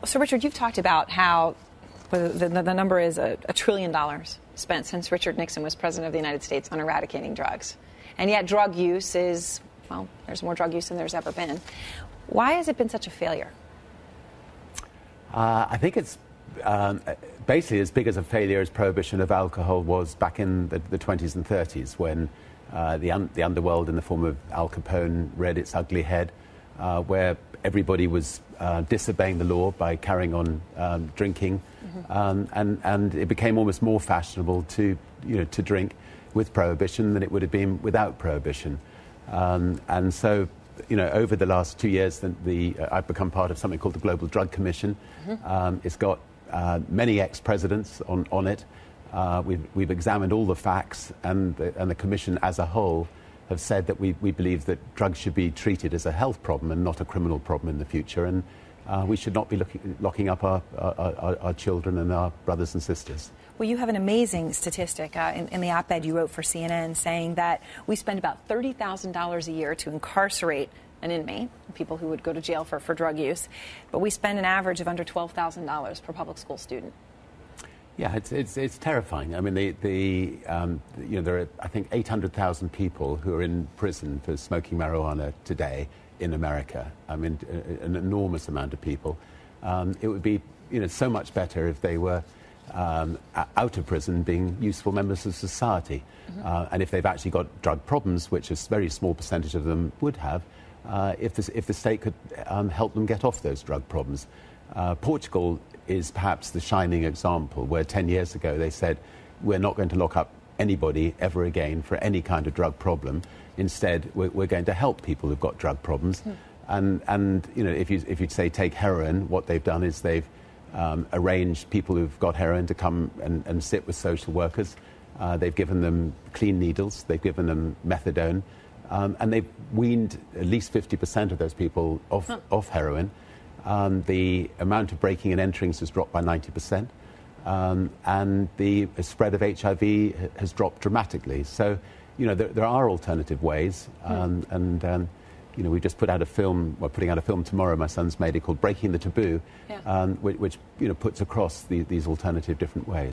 So, Richard, you've talked about how the number is $1 trillion spent since Richard Nixon was president of the United States on eradicating drugs. And yet drug use is, well, there's more drug use than there's ever been. Why has it been such a failure? I think it's basically as big as a failure as prohibition of alcohol was back in the 20s and 30s, when the underworld in the form of Al Capone reared its ugly head, where everybody was disobeying the law by carrying on drinking, and it became almost more fashionable to drink with prohibition than it would have been without prohibition. And so, over the last 2 years, I've become part of something called the Global Drug Commission. It's got many ex-presidents on it. We've examined all the facts, and the Commission as a whole have said that we believe that drugs should be treated as a health problem and not a criminal problem in the future. And we should not be locking up our children and our brothers and sisters. Well, you have an amazing statistic in the op-ed you wrote for CNN saying that we spend about $30,000 a year to incarcerate an inmate, people who would go to jail for drug use, but we spend an average of under $12,000 per public school student. Yeah, it's terrifying. I mean, there are, I think, 800,000 people who are in prison for smoking marijuana today in America. I mean, an enormous amount of people. It would be, so much better if they were out of prison being useful members of society. And if they've actually got drug problems, which a very small percentage of them would have, if the state could help them get off those drug problems. Portugal is perhaps the shining example, where 10 years ago they said, we're not going to lock up anybody ever again for any kind of drug problem. Instead, we're going to help people who've got drug problems. And if you'd say take heroin, what they've done is they've arranged people who've got heroin to come and sit with social workers. They've given them clean needles, they've given them methadone, and they've weaned at least 50% of those people off heroin. The amount of breaking and enterings has dropped by 90%, and the spread of HIV has dropped dramatically. So, there are alternative ways, we just put out a film. We're putting out a film tomorrow. My son's made it, called "Breaking the Taboo," which puts across these alternative different ways.